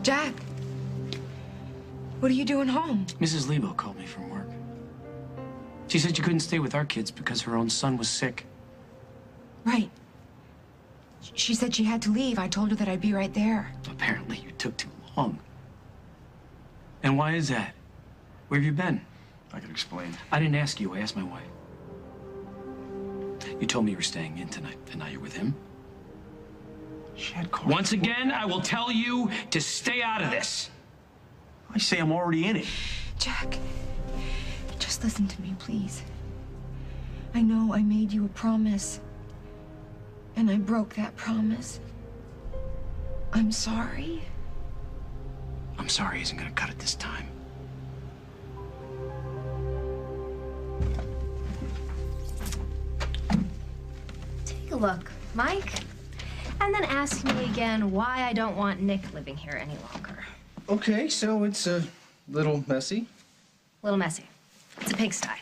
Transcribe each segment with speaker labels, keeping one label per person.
Speaker 1: Jack, what are you doing home?
Speaker 2: Mrs. Lebo called me from work. She said you couldn't stay with our kids because her own son was sick.
Speaker 1: Right. She said she had to leave. I told her that I'd be right there.
Speaker 2: Apparently you took too long. And why is that? Where have you been?
Speaker 3: I can explain.
Speaker 2: I didn't ask you. I asked my wife. You told me you were staying in tonight, and now you're with him?
Speaker 3: She had called.
Speaker 2: Once again, I will tell you to stay out of this.
Speaker 3: I say I'm already in it.
Speaker 1: Jack, just listen to me, please. I know I made you a promise, and I broke that promise. I'm sorry.
Speaker 2: I'm sorry isn't gonna cut it this time.
Speaker 4: Take a look, Mike, and then ask me again why I don't want Nick living here any longer.
Speaker 5: Okay, so it's a little messy.
Speaker 4: A little messy. It's a pigsty.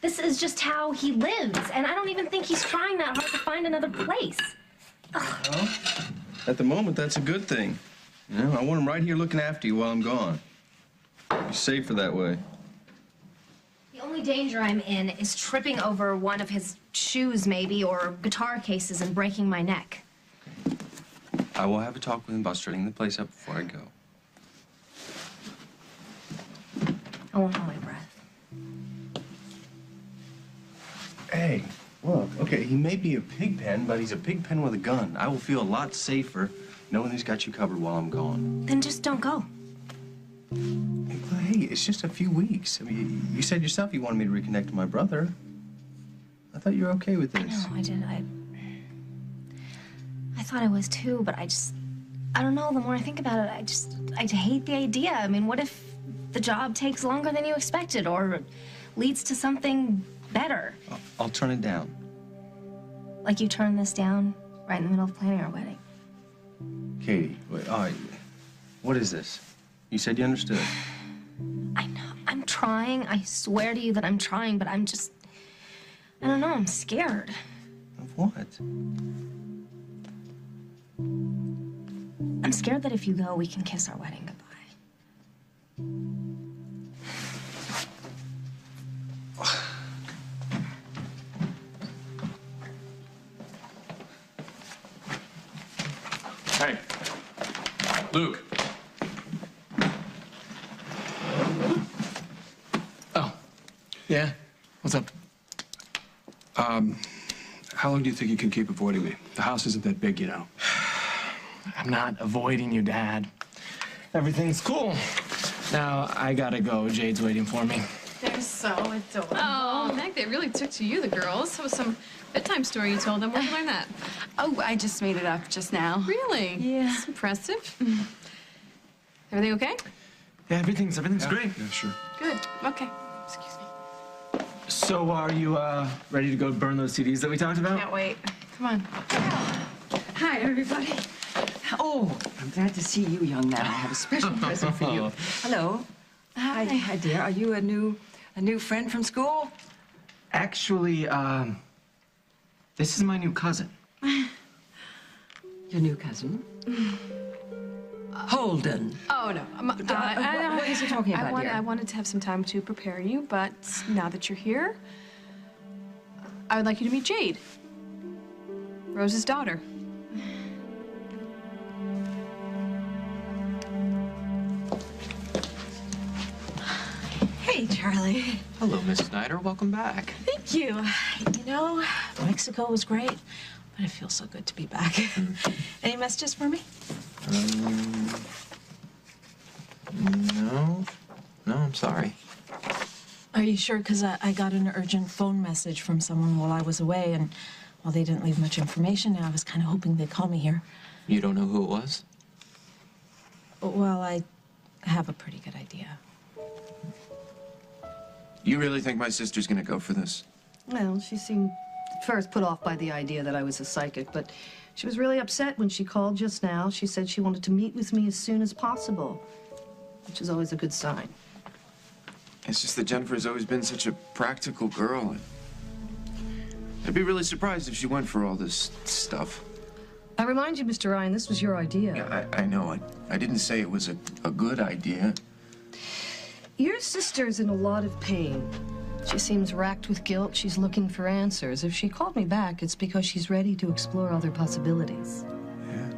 Speaker 4: This is just how he lives, and I don't even think he's trying that hard to find another place. Ugh.
Speaker 5: Well, at the moment, that's a good thing. You know, I want him right here looking after you while I'm gone. You're safer that way.
Speaker 4: The only danger I'm in is tripping over one of his shoes, maybe, or guitar cases and breaking my neck.
Speaker 5: I will have a talk with him about straightening the place up before I go.
Speaker 4: I won't hold my breath.
Speaker 5: Hey, look, okay, he may be a pig pen, but he's a pig pen with a gun. I will feel a lot safer knowing he's got you covered while I'm gone.
Speaker 4: Then just don't go.
Speaker 5: Hey, it's just a few weeks. I mean, you said yourself you wanted me to reconnect with my brother. I thought you were okay with this.
Speaker 4: I know, I did. I thought I was too, but I don't know. The more I think about it, I hate the idea. I mean, what if the job takes longer than you expected or leads to something better?
Speaker 5: I'll turn it down.
Speaker 4: Like you turned this down right in the middle of planning our wedding.
Speaker 5: Katie, wait, all right. What is this? You said you understood.
Speaker 4: I know. I'm trying. I swear to you that I'm trying, but I don't know. I'm scared.
Speaker 5: Of what?
Speaker 4: I'm scared that if you go, we can kiss our wedding goodbye.
Speaker 3: Hey, Luke.
Speaker 2: Oh, yeah? What's up?
Speaker 3: How long do you think you can keep avoiding me? The house isn't that big, you know.
Speaker 2: I'm not avoiding you, Dad. Everything's cool. Now, I gotta go. Jade's waiting for me.
Speaker 6: They're so adorable. Oh, Meg, they really took to you, the girls. That was some bedtime story you told them. Where'd you learn that?
Speaker 7: Oh, I just made it up just now.
Speaker 6: Really?
Speaker 7: Yeah.
Speaker 6: That's impressive. Everything okay?
Speaker 2: Yeah, everything's great.
Speaker 3: Yeah, sure.
Speaker 6: Good. Okay. Excuse me.
Speaker 2: So, are you, ready to go burn those CDs that we talked about?
Speaker 6: Can't wait. Come on.
Speaker 7: Hi, everybody. Oh, I'm glad to see you, young man. I have a special present for you. Hello. Hi, dear. Are you a new friend from school?
Speaker 2: Actually, this is my new cousin.
Speaker 7: Your new cousin? Holden.
Speaker 6: Oh, no.
Speaker 7: What is he talking about, dear?
Speaker 6: I wanted to have some time to prepare you, but now that you're here, I would like you to meet Jade, Rose's daughter.
Speaker 8: Hey, Charlie.
Speaker 2: Hello, Miss Snyder. Welcome back.
Speaker 8: Thank you. You know, Mexico was great, but it feels so good to be back. Any messages for me?
Speaker 2: No. No, I'm sorry.
Speaker 8: Are you sure? Because I got an urgent phone message from someone while I was away, and while they didn't leave much information, and I was kind of hoping they'd call me here.
Speaker 2: You don't know who it was?
Speaker 8: Well, I have a pretty good idea.
Speaker 9: You really think my sister's gonna go for this?
Speaker 10: Well, she seemed at first put off by the idea that I was a psychic, but she was really upset when she called just now. She said she wanted to meet with me as soon as possible, which is always a good sign.
Speaker 9: It's just that Jennifer's always been such a practical girl. I'd be really surprised if she went for all this stuff.
Speaker 10: I remind you, Mr. Ryan, this was your idea.
Speaker 9: Yeah, I know. I didn't say it was a good idea.
Speaker 10: Your sister's in a lot of pain. She seems racked with guilt. She's looking for answers. If she called me back, it's because she's ready to explore other possibilities.
Speaker 9: Yeah.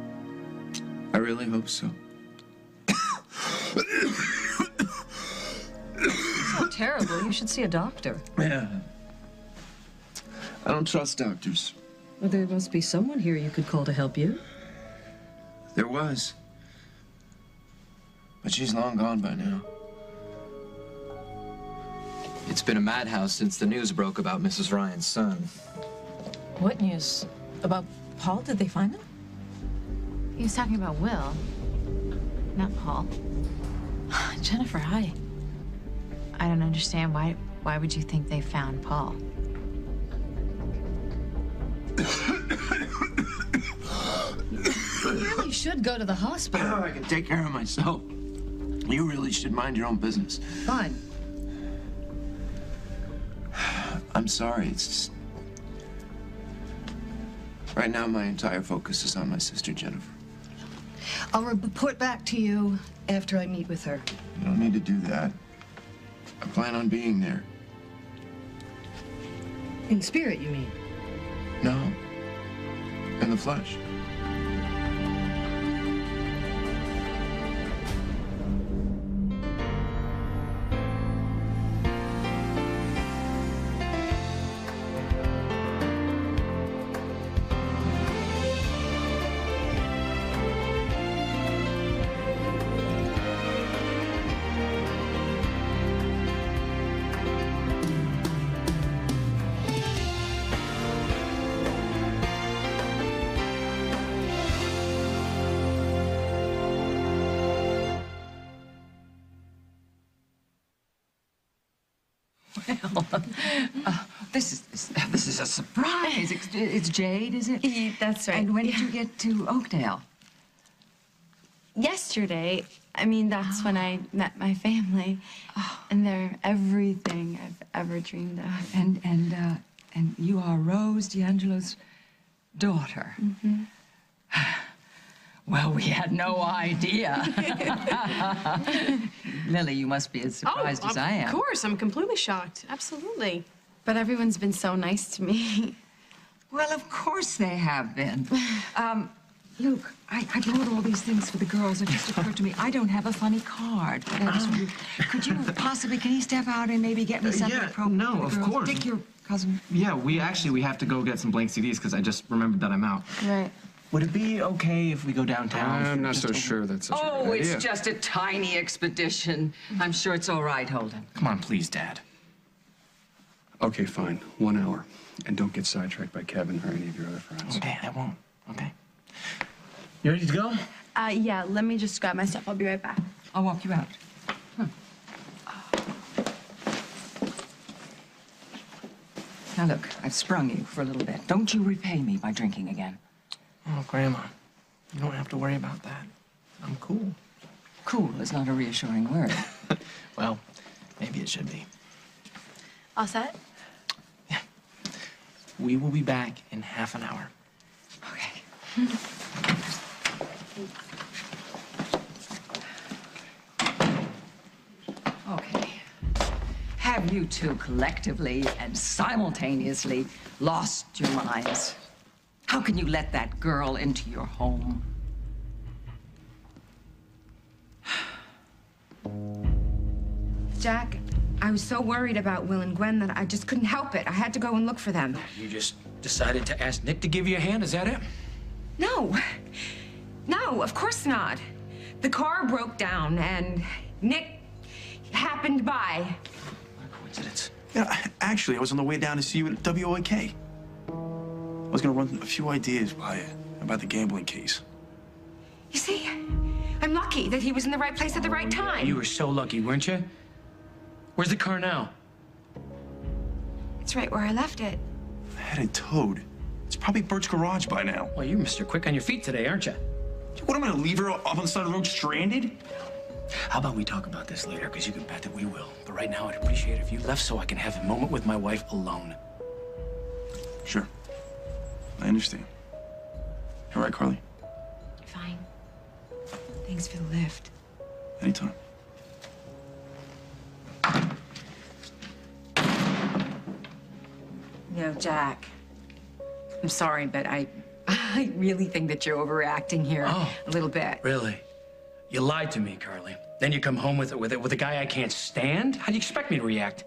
Speaker 9: I really hope so.
Speaker 10: It's not terrible. You should see a doctor.
Speaker 9: Yeah. I don't trust doctors.
Speaker 10: Well, there must be someone here you could call to help you.
Speaker 9: There was. But she's long gone by now.
Speaker 11: It's been a madhouse since the news broke about Mrs. Ryan's son.
Speaker 8: What news? About Paul? Did they find him?
Speaker 4: He was talking about Will, not Paul.
Speaker 8: Jennifer, hi.
Speaker 4: I don't understand. Why would you think they found Paul?
Speaker 10: You really should go to the hospital.
Speaker 9: I can take care of myself. You really should mind your own business.
Speaker 10: Fine.
Speaker 9: I'm sorry, it's just... Right now, my entire focus is on my sister, Jennifer.
Speaker 10: I'll report back to you after I meet with her.
Speaker 9: You don't need to do that. I plan on being there.
Speaker 10: In spirit, you mean?
Speaker 9: No. In the flesh.
Speaker 7: This is a surprise. It's Jade, is it?
Speaker 4: Yeah, that's right.
Speaker 7: And when did you get to Oakdale?
Speaker 4: Yesterday, I mean, that's when I met my family. And they're everything I've ever dreamed of.
Speaker 7: And you are Rose D'Angelo's daughter.
Speaker 4: Mm-hmm.
Speaker 7: Well, we had no idea. Lily, you must be as surprised as I am.
Speaker 6: Of course, I'm completely shocked. Absolutely.
Speaker 4: But everyone's been so nice to me.
Speaker 7: Well, of course they have been. Luke, I brought all these things for the girls. It just occurred to me, I don't have a funny card. Could you possibly, can you step out and maybe get me something
Speaker 2: yeah,
Speaker 7: appropriate
Speaker 2: no,
Speaker 7: for the
Speaker 2: of
Speaker 7: girls?
Speaker 2: course.
Speaker 7: Dick, your cousin.
Speaker 2: Yeah, we have to go get some blank CDs because I just remembered that I'm out.
Speaker 4: Right.
Speaker 2: Would it be okay if we go downtown?
Speaker 3: I'm not so sure that's such a
Speaker 7: Oh,
Speaker 3: good idea.
Speaker 7: it's just a tiny expedition. I'm sure it's all right, Holden.
Speaker 2: Come on, please, Dad.
Speaker 3: Okay, fine. 1 hour. And don't get sidetracked by Kevin or any of your other friends.
Speaker 2: Okay, I won't. Okay. You ready to go?
Speaker 4: Yeah, let me just grab my stuff. I'll be right back.
Speaker 7: I'll walk you out. Now, look, I've sprung you for a little bit. Don't you repay me by drinking again.
Speaker 2: Oh, Grandma, you don't have to worry about that. I'm cool.
Speaker 7: Cool is not a reassuring word.
Speaker 2: Well, maybe it should be.
Speaker 4: All set?
Speaker 2: We will be back in half an hour.
Speaker 7: Okay. Okay. Have you two collectively and simultaneously lost your minds? How can you let that girl into your home?
Speaker 12: Jack, I was so worried about Will and Gwen that I just couldn't help it. I had to go and look for them.
Speaker 13: You just decided to ask Nick to give you a hand, is that it?
Speaker 12: No. No, of course not. The car broke down and Nick happened by.
Speaker 13: What a coincidence.
Speaker 5: Yeah, actually, I was on the way down to see you at WOK. I was gonna run a few ideas by you about the gambling case.
Speaker 12: You see, I'm lucky that he was in the right place at the right time.
Speaker 13: You were so lucky, weren't you? Where's the car now?
Speaker 12: It's right where I left it.
Speaker 5: I had it towed. It's probably Bert's garage by now.
Speaker 13: Well, you're Mr. Quick on your feet today, aren't you?
Speaker 5: What, am I gonna leave her up on the side of the road stranded?
Speaker 13: How about we talk about this later, because you can bet that we will. But right now, I'd appreciate it if you left so I can have a moment with my wife alone.
Speaker 5: Sure. I understand.
Speaker 13: All right, Carly?
Speaker 1: Fine. Thanks for the lift.
Speaker 13: Anytime.
Speaker 12: No, Jack. I'm sorry, but I really think that you're overreacting here a little bit.
Speaker 13: Really? You lied to me, Carly. Then you come home with a guy I can't stand? How do you expect me to react?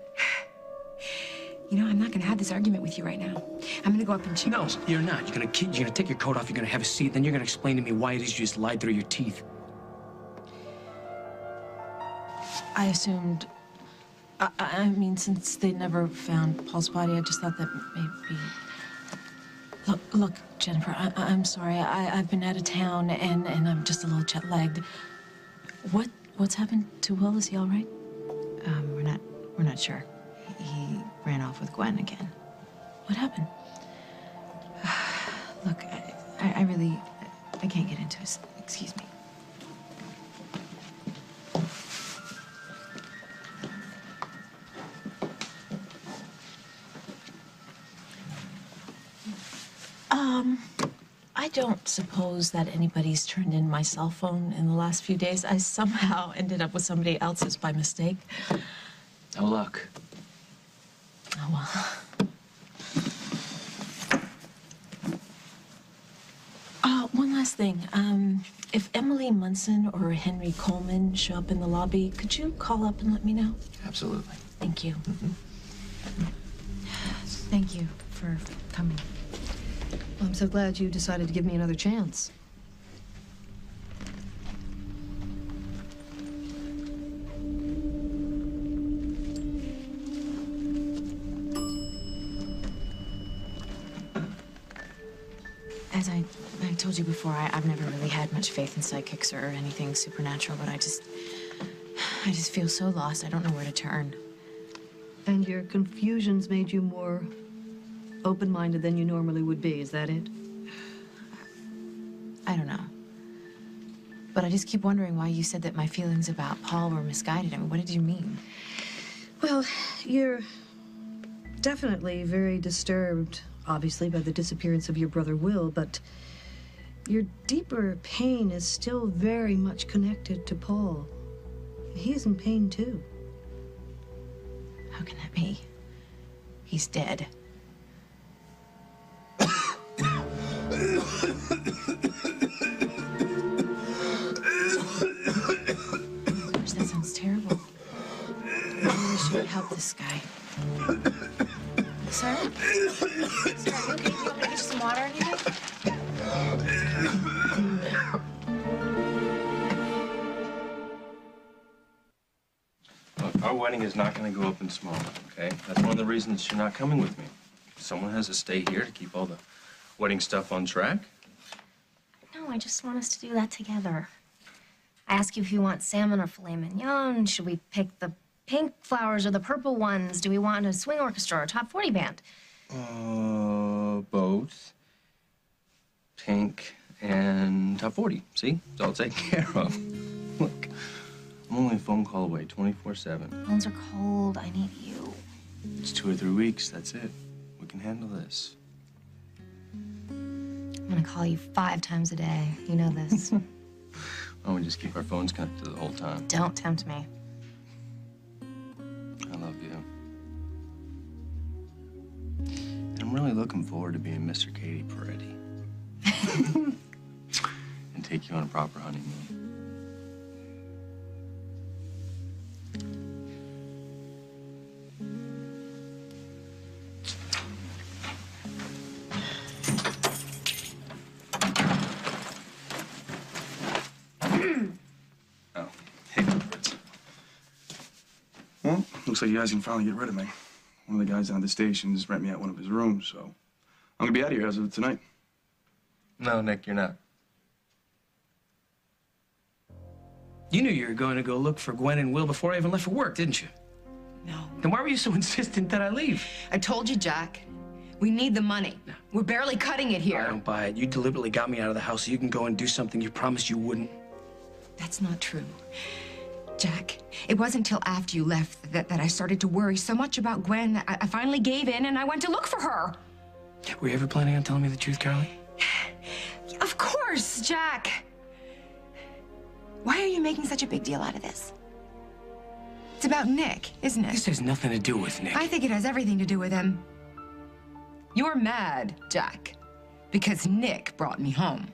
Speaker 1: You know, I'm not gonna have this argument with you right now. I'm gonna go up and change.
Speaker 13: No, you're not. You're gonna take your coat off, you're gonna have a seat, then you're gonna explain to me why it is you just lied through your teeth.
Speaker 8: I assumed. I mean, since they never found Paul's body, I just thought that maybe. Look, Jennifer, I'm sorry. I've been out of town and I'm just a little jet-lagged. What's happened to Will? Is he all right?
Speaker 1: We're not sure. He ran off with Gwen again.
Speaker 8: What happened?
Speaker 1: Look, I really can't get into it. Excuse me.
Speaker 8: I don't suppose that anybody's turned in my cell phone in the last few days. I somehow ended up with somebody else's by mistake.
Speaker 11: No luck.
Speaker 8: Oh, well. One last thing. If Emily Munson or Henry Coleman show up in the lobby, could you call up and let me know?
Speaker 11: Absolutely.
Speaker 8: Thank you.
Speaker 1: Thank you for coming.
Speaker 10: Well, I'm so glad you decided to give me another chance.
Speaker 1: As I told you before, I've never really had much faith in psychics or anything supernatural, but I just feel so lost. I don't know where to turn.
Speaker 10: And your confusion's made you more open-minded than you normally would be, is that it?
Speaker 1: I don't know. But I just keep wondering why you said that my feelings about Paul were misguided. I mean, what did you mean?
Speaker 10: Well, you're definitely very disturbed, obviously, by the disappearance of your brother Will, but your deeper pain is still very much connected to Paul. He's in pain, too.
Speaker 1: How can that be? He's dead. Gosh, that sounds terrible. I really should help this guy. Sir? Sir, are you okay? Do you want me to get you some water or anything?
Speaker 5: Look, our wedding is not going to go up in smoke, okay? That's one of the reasons you're not coming with me. Someone has to stay here to keep all the wedding stuff on track.
Speaker 4: No, I just want us to do that together. I ask you if you want salmon or filet mignon. Should we pick the pink flowers or the purple ones? Do we want a swing orchestra or a top 40 band?
Speaker 5: Both. Pink and top 40. See? It's all taken care of. Look, I'm only a phone call away, 24/7.
Speaker 4: Phones are cold. I need you.
Speaker 5: It's 2 or 3 weeks. That's it. We can handle this.
Speaker 4: I'm gonna call you 5 times a day. You know this.
Speaker 5: Why don't we just keep our phones connected the whole time?
Speaker 4: Don't tempt me.
Speaker 5: I love you. And I'm really looking forward to being Mr. Katie Peretti. And take you on a proper honeymoon.
Speaker 13: Oh, hey, Fritz. Well, looks like you guys can finally get rid of me. One of the guys down at the station just rent me out one of his rooms, so I'm gonna be out of here as of tonight.
Speaker 5: No, Nick, you're not.
Speaker 13: You knew you were going to go look for Gwen and Will before I even left for work, didn't you?
Speaker 1: No.
Speaker 13: Then why were you so insistent that I leave?
Speaker 12: I told you, Jack. We need the money. We're barely cutting it
Speaker 13: I
Speaker 12: here.
Speaker 13: don't buy it. You deliberately got me out of the house so you can go and do something you promised you wouldn't.
Speaker 12: That's not true. Jack, it wasn't until after you left that I started to worry so much about Gwen that I finally gave in and I went to look for her.
Speaker 13: Were you ever planning on telling me the truth, Carly?
Speaker 12: Of Of course, Jack.
Speaker 14: Why are you making such a big deal out of this? It's about Nick, isn't it?
Speaker 2: This has nothing to do with Nick.
Speaker 14: I think it has everything to do with him.
Speaker 12: You're mad, Jack, because Nick brought me home.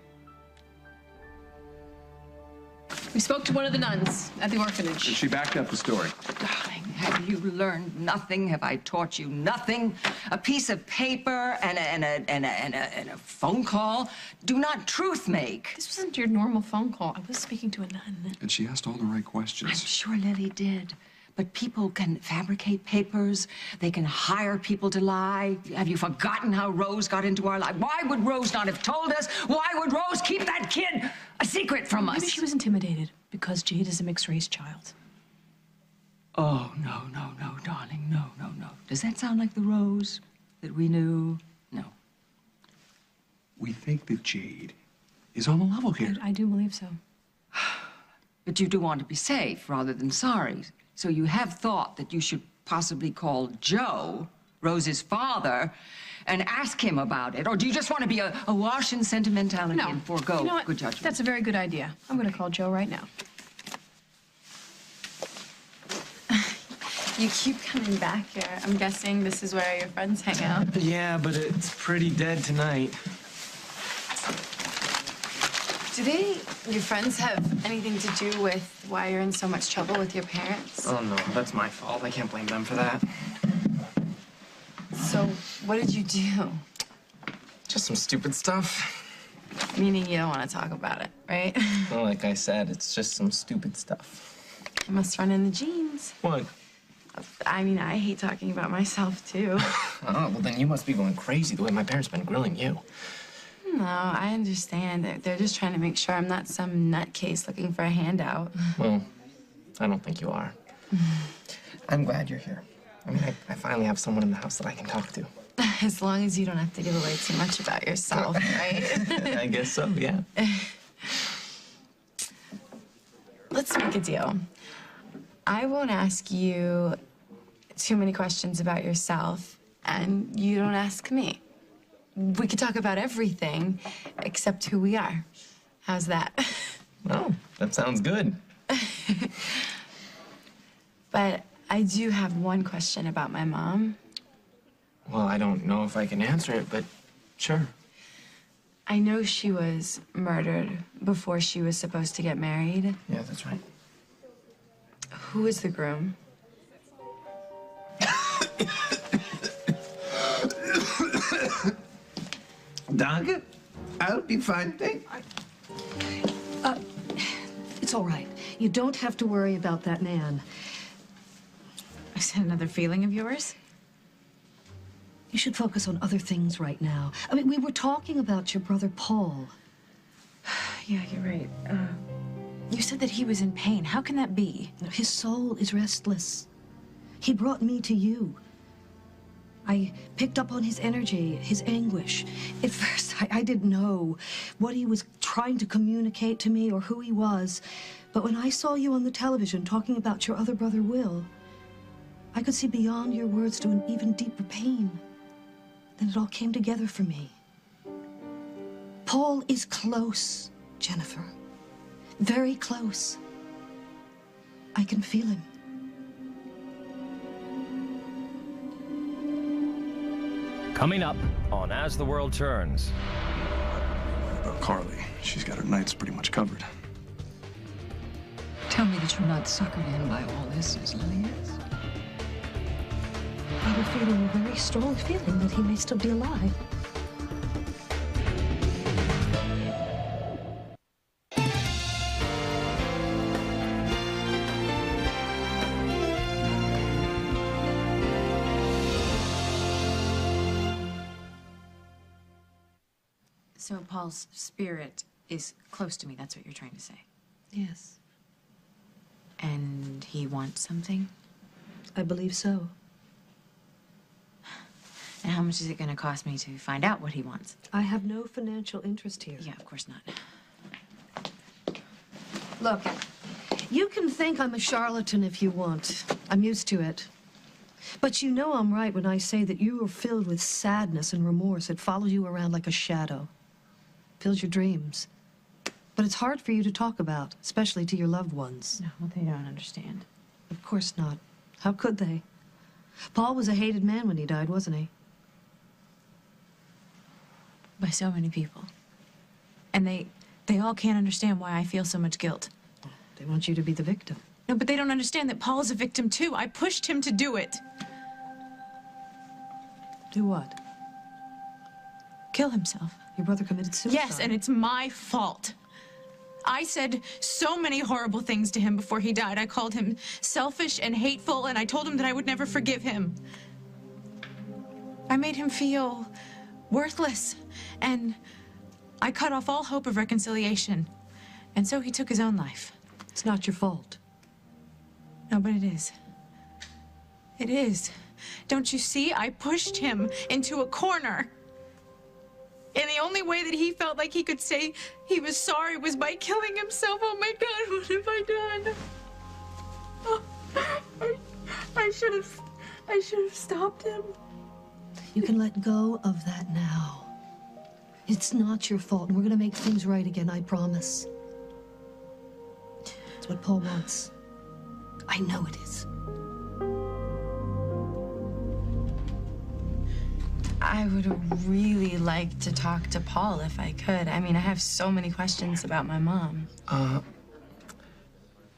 Speaker 6: We spoke to one of the nuns at the orphanage.
Speaker 3: And she backed up the story.
Speaker 7: Darling, have you learned nothing? Have I taught you nothing? A piece of paper and a phone call do not truth make.
Speaker 6: This wasn't your normal phone call. I was speaking to a nun.
Speaker 3: And she asked all the right
Speaker 7: I'm
Speaker 3: questions.
Speaker 7: sure Lily did. But people can fabricate papers. They can hire people to lie. Have you forgotten how Rose got into our life? Why would Rose not have told us? Why would Rose keep that kid a secret from us?
Speaker 6: Maybe she was intimidated because Jade is a mixed-race child.
Speaker 7: Oh, no, darling, no. Does that sound like the Rose that we knew? No.
Speaker 3: We think that Jade is on the level here.
Speaker 6: I do believe so.
Speaker 7: But you do want to be safe rather than sorry. So you have thought that you should possibly call Joe, Rose's father, and ask him about it? Or do you just want to be awash in sentimentality and forego
Speaker 6: You know what?
Speaker 7: good judgment?
Speaker 6: That's a very good idea. I'm going to call Joe right now.
Speaker 15: You keep coming back here. I'm guessing this is where your friends hang out.
Speaker 2: Yeah, but it's pretty dead tonight.
Speaker 15: Do your friends have anything to do with why you're in so much trouble with your parents?
Speaker 2: Oh, no, that's my fault. I can't blame them for that.
Speaker 15: So, what did you do?
Speaker 2: Just some stupid stuff.
Speaker 15: Meaning you don't want to talk about it, right?
Speaker 2: Well, like I said, it's just some stupid stuff.
Speaker 15: It must run in the genes.
Speaker 2: What?
Speaker 15: I mean, I hate talking about myself, too.
Speaker 2: Oh, well, then you must be going crazy the way my parents been grilling you.
Speaker 15: No, I understand. They're just trying to make sure I'm not some nutcase looking for a handout.
Speaker 2: Well, I don't think you are. I'm glad you're here. I mean, I finally have someone in the house that I can talk to.
Speaker 15: As long as you don't have to give away too much about yourself, right?
Speaker 2: I guess so, yeah.
Speaker 15: Let's make a deal. I won't ask you too many questions about yourself, and you don't ask me. We could talk about everything except who we are. How's that?
Speaker 2: Oh, that sounds good.
Speaker 15: But I do have one question about my mom.
Speaker 2: Well, I don't know if I can answer it, but sure.
Speaker 15: I know she was murdered before she was supposed to get married.
Speaker 2: Yeah, that's right.
Speaker 15: Who was the groom?
Speaker 16: Danke. I'll be fine, thank
Speaker 10: It's all right. You don't have to worry about that man.
Speaker 17: Is that another feeling of yours?
Speaker 10: You should focus on other things right now. I mean, we were talking about your brother Paul.
Speaker 17: Yeah, you're right. You said that he was in pain. How can that be?
Speaker 10: His soul is restless. He brought me to you. I picked up on his energy, his anguish. At first, I didn't know what he was trying to communicate to me or who he was. But when I saw you on the television talking about your other brother, Will, I could see beyond your words to an even deeper pain. Then it all came together for me. Paul is close, Jennifer. Very close. I can feel him.
Speaker 18: Coming up on As the World Turns.
Speaker 13: About Carly. She's got her nights pretty much covered.
Speaker 7: Tell me that you're not suckered in by all this as Lily is.
Speaker 10: I have a feeling, a very strong feeling, that he may still be alive.
Speaker 17: So Paul's spirit is close to me, that's what you're trying to say.
Speaker 10: Yes.
Speaker 17: And he wants something?
Speaker 10: I believe so.
Speaker 17: And how much is it going to cost me to find out what he wants?
Speaker 10: I have no financial interest here.
Speaker 17: Yeah, of course not.
Speaker 10: Look, you can think I'm a charlatan if you want. I'm used to it. But you know I'm right when I say that you are filled with sadness and remorse. It follows you around like a shadow. fills your dreams. But it's hard for you to talk about, especially to your loved ones.
Speaker 17: No, they don't understand.
Speaker 10: Of course not. How could they? Paul was a hated man when he died, wasn't he?
Speaker 17: By so many people. And they all can't understand why I feel so much guilt.
Speaker 10: They want you to be the victim.
Speaker 17: No, but they don't understand that Paul is a victim too. I pushed him to do it.
Speaker 10: Do what?
Speaker 17: Kill himself.
Speaker 10: Your brother committed suicide.
Speaker 17: Yes, and it's my fault. I said so many horrible things to him before he died. I called him selfish and hateful, and I told him that I would never forgive him. I made him feel worthless, and I cut off all hope of reconciliation. And so he took his own life.
Speaker 10: It's not your fault.
Speaker 17: No, but it is. It is. Don't you see? I pushed him into a corner. And the only way that he felt like he could say he was sorry was by killing himself. Oh my God, what have I done? Oh, I should have stopped him.
Speaker 10: You can let go of that now. It's not your fault, and we're gonna make things right again, I promise. It's what Paul wants. I know it is.
Speaker 15: I would really like to talk to Paul if I could. I mean, I have so many questions about my mom.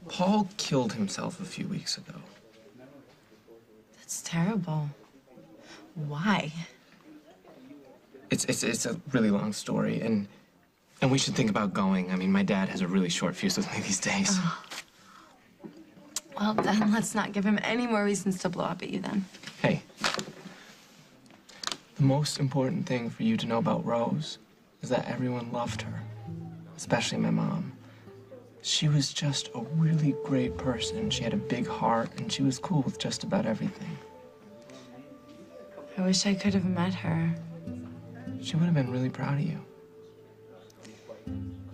Speaker 2: Paul killed himself a few weeks ago.
Speaker 15: That's terrible. Why?
Speaker 2: It's a really long story, and we should think about going. I mean, my dad has a really short fuse with me these days.
Speaker 15: Well, then let's not give him any more reasons to blow up at you then.
Speaker 2: Hey, the most important thing for you to know about Rose is that everyone loved her, especially my mom. She was just a really great person. She had a big heart, and she was cool with just about everything.
Speaker 15: I wish I could have met her.
Speaker 2: She would have been really proud of you.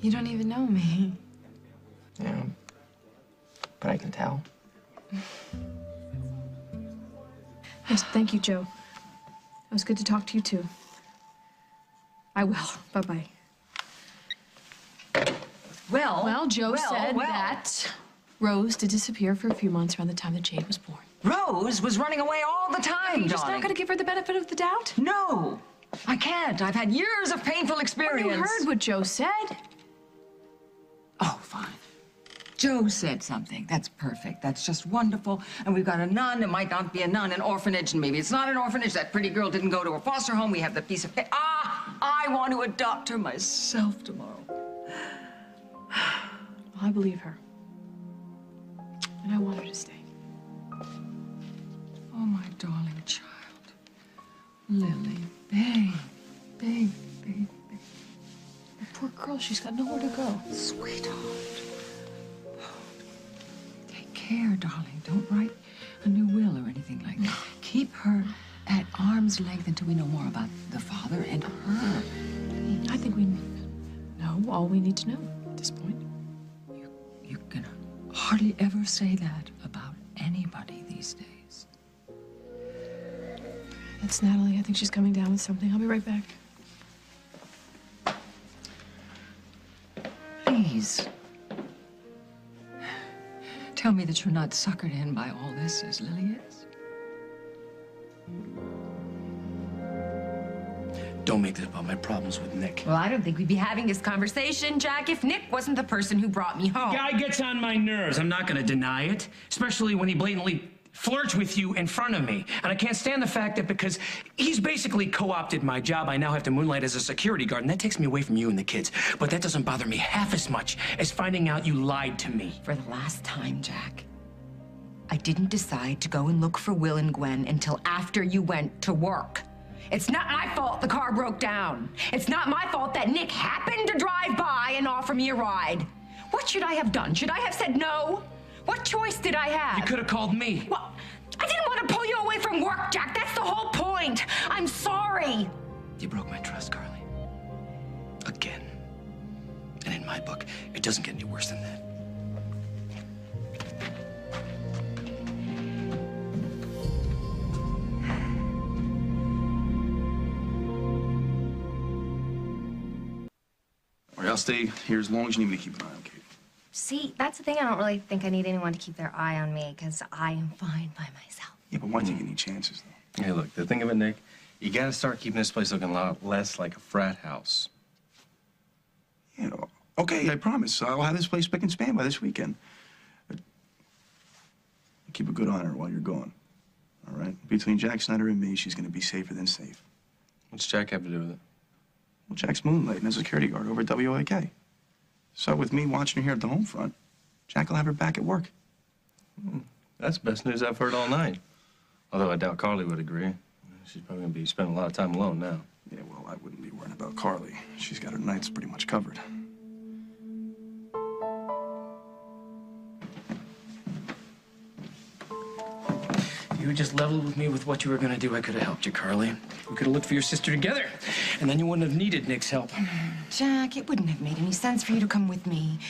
Speaker 15: You don't even know me.
Speaker 2: Yeah, but I can tell.
Speaker 6: Yes, thank you, Joe. It was good to talk to you, too. I will. Bye-bye. Well, Joe said that Rose did disappear for a few months around the time that Jade was born.
Speaker 7: Rose was running away all the time,
Speaker 6: You're just
Speaker 7: darling.
Speaker 6: not going to give her the benefit of the doubt?
Speaker 7: No, I can't. I've had years of painful experience.
Speaker 6: Well, you heard what Joe said.
Speaker 7: Oh, fine. Joe said something. That's perfect. That's just wonderful. And we've got a nun. It might not be a nun, an orphanage, and maybe it's not an orphanage. That pretty girl didn't go to a foster home. We have the piece of paper. I want to adopt her myself tomorrow.
Speaker 6: Well, I believe her. And I want her to stay.
Speaker 7: Oh, my darling child. Lily, babe, babe, babe, babe.
Speaker 6: The poor girl, she's got nowhere to go.
Speaker 7: Sweetheart. Take care, darling. Don't write a new will or anything like that. Keep her at arm's length until we know more about the father and her.
Speaker 6: I think we know all we need to know at this point.
Speaker 7: You can hardly ever say that about anybody these days.
Speaker 6: It's Natalie. I think she's coming down with something. I'll be right back.
Speaker 7: Please. Tell me that you're not suckered in by all this as Lily is.
Speaker 5: Don't make this about my problems with Nick.
Speaker 12: Well, I don't think we'd be having this conversation, Jack, if Nick wasn't the person who brought me home.
Speaker 19: Guy gets on my nerves. I'm not gonna deny it, especially when he blatantly flirts with you in front of me. And I can't stand the fact that because he's basically co-opted my job, I now have to moonlight as a security guard, and that takes me away from you and the kids. But that doesn't bother me half as much as finding out you lied to me.
Speaker 12: For the last time, Jack, I didn't decide to go and look for Will and Gwen until after you went to work. It's not my fault the car broke down. It's not my fault that Nick happened to drive by and offer me a ride. What should I have done? Should I have said no? What choice did I have?
Speaker 19: You could have called me.
Speaker 12: Well, I didn't want to pull you away from work, Jack. That's the whole point. I'm sorry.
Speaker 19: You broke my trust, Carly. Again. And in my book, it doesn't get any worse than that.
Speaker 13: I'll stay here as long as you need me to keep an eye on Kate.
Speaker 4: See, that's the thing. I don't really think I need anyone to keep their eye on me, because I am fine by myself.
Speaker 13: Yeah, but why take any chances, though?
Speaker 5: Hey, look, the thing of it, Nick, you gotta start keeping this place looking a lot less like a frat house.
Speaker 13: Yeah, okay, I promise. I'll have this place spick and span by this weekend. But keep a good eye on her while you're gone. All right? Between Jack Snyder and me, she's gonna be safer than safe.
Speaker 5: What's Jack have to do with it?
Speaker 13: Well, Jack's moonlighting as a security guard over at WAK. So with me watching her here at the home front, Jack will have her back at work.
Speaker 5: That's the best news I've heard all night. Although I doubt Carly would agree. She's probably gonna be spending a lot of time alone now.
Speaker 13: Yeah, well, I wouldn't be worrying about Carly. She's got her nights pretty much covered.
Speaker 19: If you had just leveled with me with what you were gonna do, I could have helped you, Carly. We could have looked for your sister together, and then you wouldn't have needed Nick's help.
Speaker 12: Jack, it wouldn't have made any sense for you to come with me.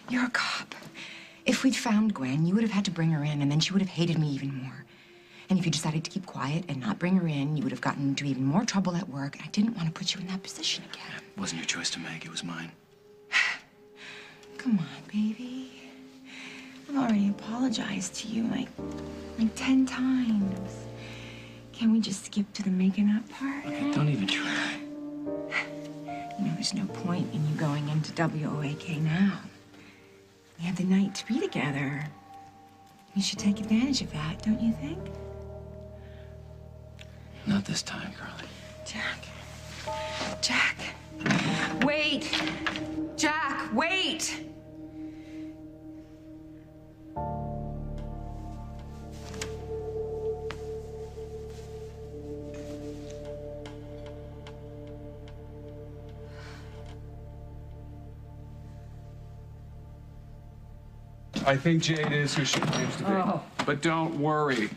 Speaker 12: You're a cop. If we'd found Gwen, you would have had to bring her in, and then she would have hated me even more. And if you decided to keep quiet and not bring her in, you would have gotten into even more trouble at work. I didn't want to put you in that position again.
Speaker 19: It wasn't your choice to make, it was mine.
Speaker 12: Come on, baby. I've already apologized to you like 10 times. Can we just skip to the making up part?
Speaker 19: Okay, don't even try.
Speaker 12: You know, there's no point in you going into WOAK now. We have the night to be together. You should take advantage of that, don't you think?
Speaker 19: Not this time, Carly.
Speaker 12: Jack. Jack. Wait. Jack, wait.
Speaker 3: I think Jade is who she claims to be.
Speaker 7: Oh.
Speaker 3: But don't worry.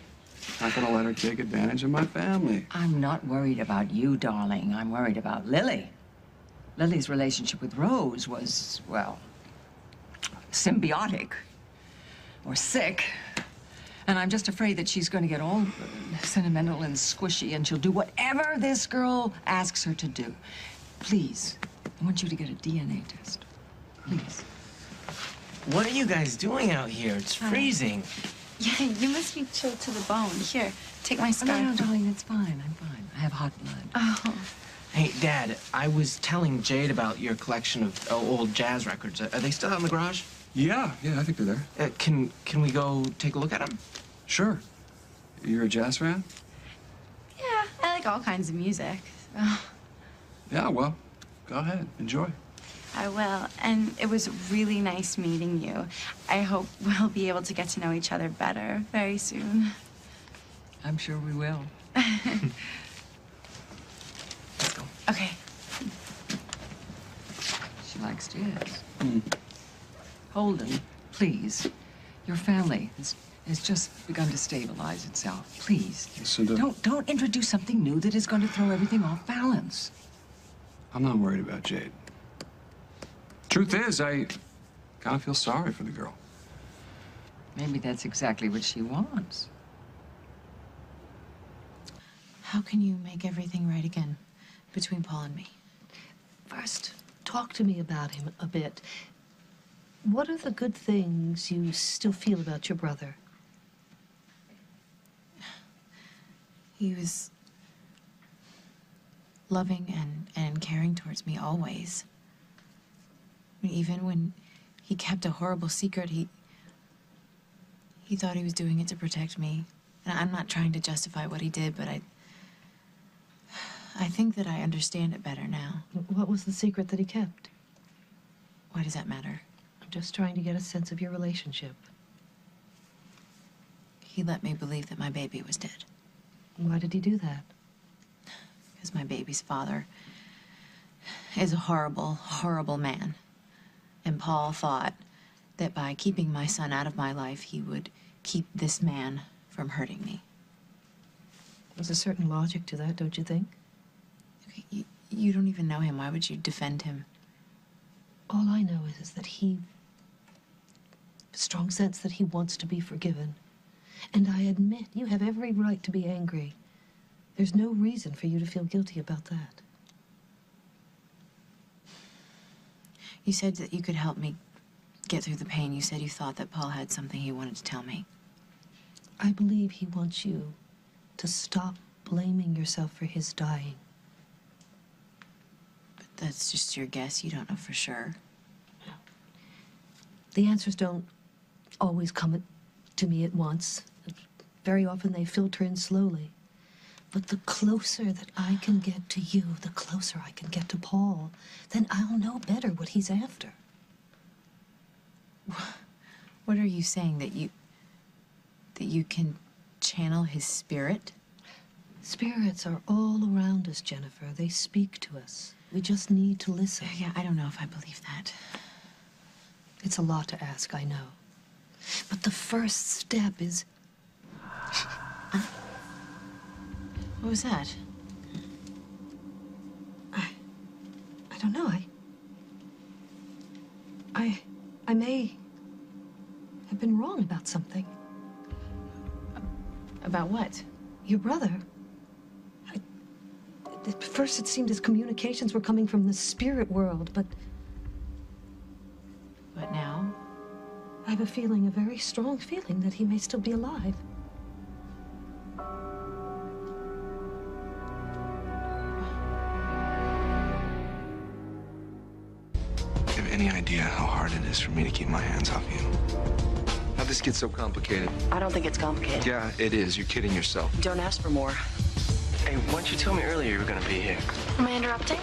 Speaker 3: Not gonna let her take advantage of my family.
Speaker 7: I'm not worried about you, darling. I'm worried about Lily. Lily's relationship with Rose was, well, symbiotic or sick. And I'm just afraid that she's going to get all sentimental and squishy, and she'll do whatever this girl asks her to do. Please, I want you to get a DNA test. Please.
Speaker 2: What are you guys doing out here? It's freezing.
Speaker 15: Yeah, you must be chilled to the bone. Here, take my scarf.
Speaker 7: No, darling, that's fine. I'm fine. I have hot blood.
Speaker 15: Oh.
Speaker 2: Hey, Dad, I was telling Jade about your collection of old jazz records. Are they still out in the garage?
Speaker 3: Yeah, I think they're there.
Speaker 2: Can we go take a look at them?
Speaker 3: Sure. You're a jazz fan?
Speaker 15: Yeah, I like all kinds of music. So.
Speaker 3: Yeah, well, go ahead. Enjoy.
Speaker 15: I will. And it was really nice meeting you. I hope we'll be able to get to know each other better very soon.
Speaker 7: I'm sure we will.
Speaker 2: Let's go.
Speaker 15: Okay.
Speaker 7: She likes jazz. Holden, please. Your family has just begun to stabilize itself. Please. Don't introduce something new that is going to throw everything off balance.
Speaker 3: I'm not worried about Jade. Truth is, I kind of feel sorry for the girl.
Speaker 7: Maybe that's exactly what she wants.
Speaker 17: How can you make everything right again between Paul and me?
Speaker 10: First, talk to me about him a bit. What are the good things you still feel about your brother?
Speaker 17: He was loving and caring towards me always. Even when he kept a horrible secret, he thought he was doing it to protect me. And I'm not trying to justify what he did, but I think that I understand it better now.
Speaker 10: What was the secret that he kept?
Speaker 17: Why does that matter?
Speaker 10: I'm just trying to get a sense of your relationship.
Speaker 17: He let me believe that my baby was dead.
Speaker 10: Why did he do that?
Speaker 17: Because my baby's father is a horrible, horrible man. And Paul thought that by keeping my son out of my life, he would keep this man from hurting me.
Speaker 10: There's a certain logic to that, don't you think?
Speaker 17: Okay, you don't even know him. Why would you defend him?
Speaker 10: All I know is that he... a strong sense that he wants to be forgiven. And I admit, you have every right to be angry. There's no reason for you to feel guilty about that.
Speaker 15: You said that you could help me get through the pain. You said you thought that Paul had something he wanted to tell me.
Speaker 10: I believe he wants you to stop blaming yourself for his dying.
Speaker 15: But that's just your guess. You don't know for sure.
Speaker 10: The answers don't always come to me at once. Very often they filter in slowly. But the closer that I can get to you, the closer I can get to Paul, then I'll know better what he's after.
Speaker 15: What are you saying? That you can channel his spirit?
Speaker 10: Spirits are all around us, Jennifer. They speak to us. We just need to listen.
Speaker 15: Yeah, I don't know if I believe that.
Speaker 10: It's a lot to ask, I know. But the first step is...
Speaker 15: What was that?
Speaker 10: I don't know. I may have been wrong about something.
Speaker 15: About what?
Speaker 10: Your brother. At first it seemed his communications were coming from the spirit world, but...
Speaker 15: But now?
Speaker 10: I have a very strong feeling that he may still be alive.
Speaker 9: Do you have any idea how hard it is for me to keep my hands off you? How'd this get so complicated?
Speaker 20: I don't think it's complicated.
Speaker 9: Yeah, it is. You're kidding yourself.
Speaker 20: Don't ask for more.
Speaker 5: Hey, why didn't you tell me earlier you were gonna be here?
Speaker 21: Am I interrupting?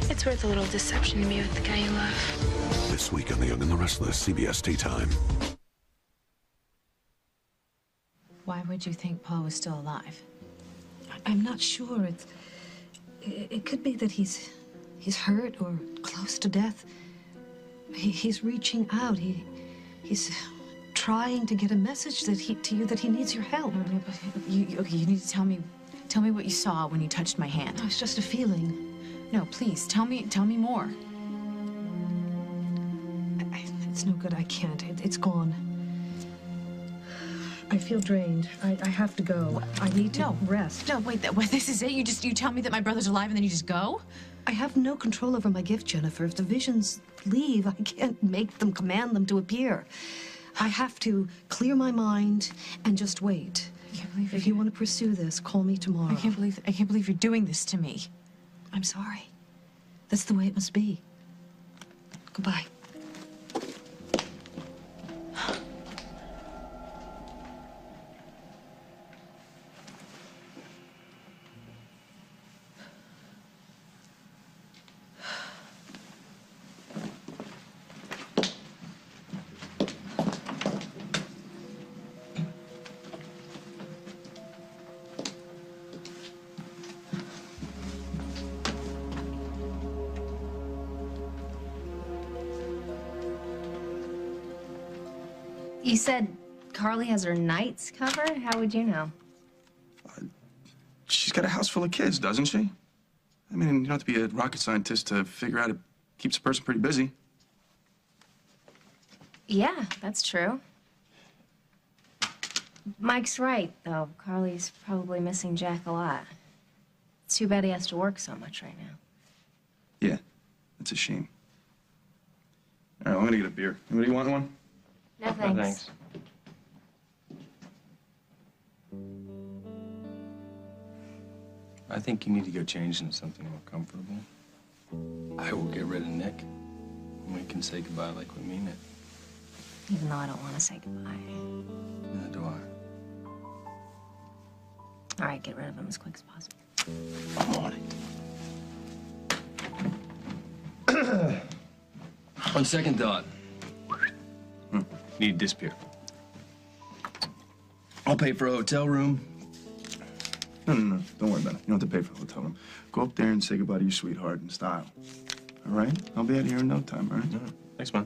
Speaker 21: It's worth a little deception to be with the guy you love.
Speaker 22: This week on The Young and the Restless, CBS Tea Time.
Speaker 15: Why would you think Paul was still alive?
Speaker 10: I'm not sure. It could be that he's hurt or close to death. He's reaching out. He's trying to get a message to you that he needs your help.
Speaker 15: Okay, you need to tell me what you saw when you touched my hand.
Speaker 10: No, it's just a feeling.
Speaker 15: No, please, tell me more.
Speaker 10: It's no good. I can't. It's gone. I feel drained. I have to go. I need to rest.
Speaker 15: No, wait. This is it? You tell me that my brother's alive and then you just go?
Speaker 10: I have no control over my gift, Jennifer. If the visions leave, I can't make them, command them to appear. I have to clear my mind and just wait.
Speaker 15: I can't believe
Speaker 10: if you want to pursue this, call me tomorrow.
Speaker 15: I can't believe you're doing this to me.
Speaker 10: I'm sorry. That's the way it must be. Goodbye.
Speaker 4: You said Carly has her nights covered? How would you know?
Speaker 13: She's got a house full of kids, doesn't she? I mean, you don't have to be a rocket scientist to figure out it keeps a person pretty busy.
Speaker 4: Yeah, that's true. Mike's right, though. Carly's probably missing Jack a lot. It's too bad he has to work so much right now.
Speaker 13: Yeah, it's a shame. All right, I'm gonna get a beer. Anybody want one?
Speaker 4: No, thanks.
Speaker 5: No, thanks. I think you need to go change into something more comfortable. I will get rid of Nick, and we can say goodbye like we mean it.
Speaker 4: Even though I don't want to say goodbye.
Speaker 5: Neither do I.
Speaker 4: All right, get rid of him as quick as possible.
Speaker 5: I'm on it. On second thought, need this beer. I'll pay for a hotel room.
Speaker 13: No. Don't worry about it. You don't have to pay for the hotel room. Go up there and say goodbye to your sweetheart in style. All right? I'll be out of here in no time, all right?
Speaker 5: No. Thanks, man.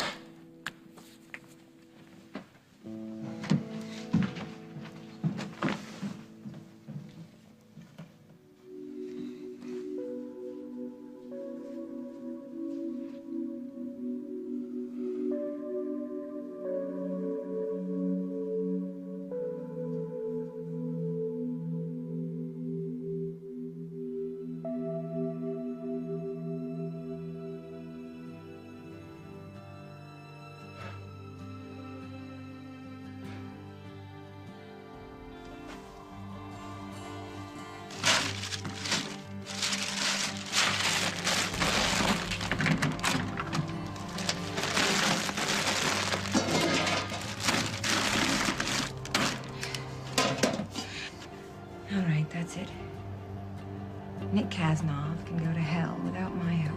Speaker 12: Nick Kasnov can go to hell without my help.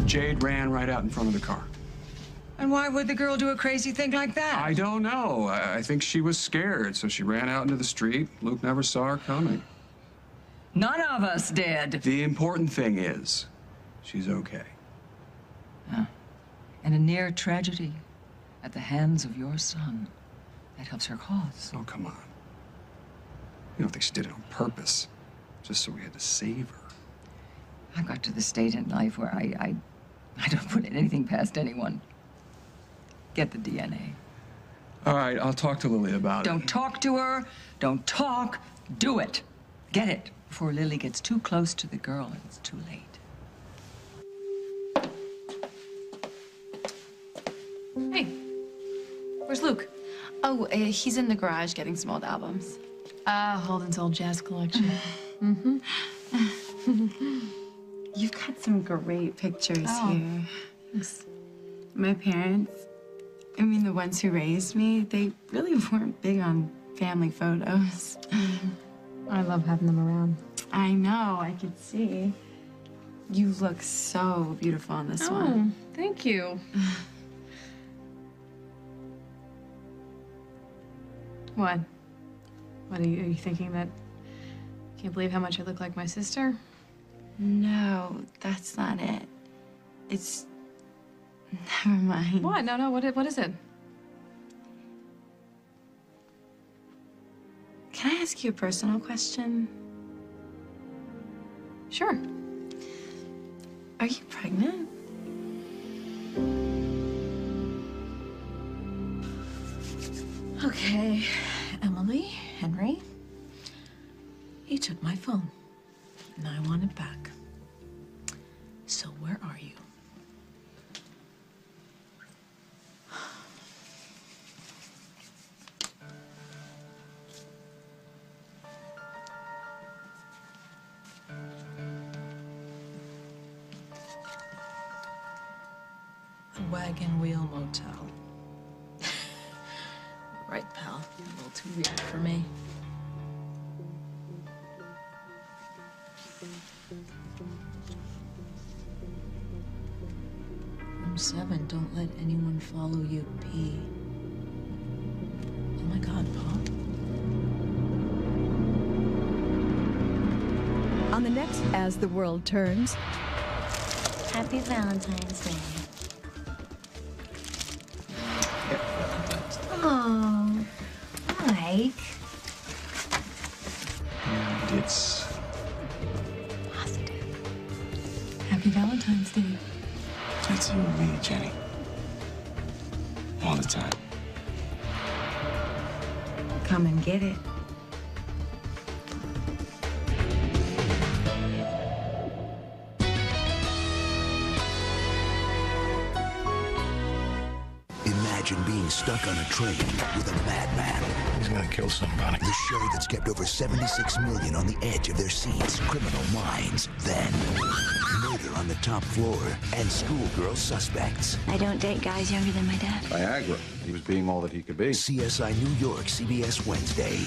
Speaker 3: Jade ran right out in front of the car.
Speaker 7: And why would the girl do a crazy thing like that?
Speaker 3: I don't know. I think she was scared, so she ran out into the street. Luke never saw her coming.
Speaker 7: None of us did.
Speaker 3: The important thing is, she's okay.
Speaker 7: And a near tragedy at the hands of your son. That helps her cause.
Speaker 3: Oh, come on. You don't think she did it on purpose, just so we had to save her?
Speaker 7: I got to the state in life where I don't put anything past anyone. Get the DNA.
Speaker 3: All right, I'll talk to Lily about it.
Speaker 7: Don't talk to her. Don't talk. Do it. Get it before Lily gets too close to the girl and it's too late.
Speaker 6: Hey, where's Luke?
Speaker 15: Oh, he's in the garage getting some old albums.
Speaker 6: Holden's old jazz collection.
Speaker 15: Mm-hmm. You've got some great pictures here.
Speaker 6: Thanks.
Speaker 15: My parents, I mean, the ones who raised me, they really weren't big on family photos.
Speaker 6: I love having them around.
Speaker 15: I know, I could see. You look so beautiful on this one.
Speaker 6: Thank you. What? What are you thinking that I can't believe how much I look like my sister?
Speaker 15: No, that's not it. It's... Never mind.
Speaker 6: What? No, what is it?
Speaker 15: Can I ask you a personal question?
Speaker 6: Sure.
Speaker 15: Are you pregnant?
Speaker 10: Okay, Emily, Henry, he took my phone, and I want it back. So where are you? The Wagon Wheel Motel. Right, pal. A little too weird for me. Room 7, don't let anyone follow you pee. Oh my God, Paul.
Speaker 8: On the next As the World Turns.
Speaker 4: Happy Valentine's Day. Oh, Mike.
Speaker 3: And it's...
Speaker 10: Happy Valentine's Day.
Speaker 9: It's you and me, Jenny. All the time.
Speaker 12: Come and get it.
Speaker 11: Imagine being stuck on a train with a madman.
Speaker 13: He's gonna kill somebody.
Speaker 11: The show that's kept over 76 million on the edge of their seats. Criminal Minds. Then, murder on the top floor and schoolgirl suspects.
Speaker 23: I don't date guys younger than my dad.
Speaker 24: Viagra. He was being all that he could be.
Speaker 11: CSI New York, CBS Wednesday.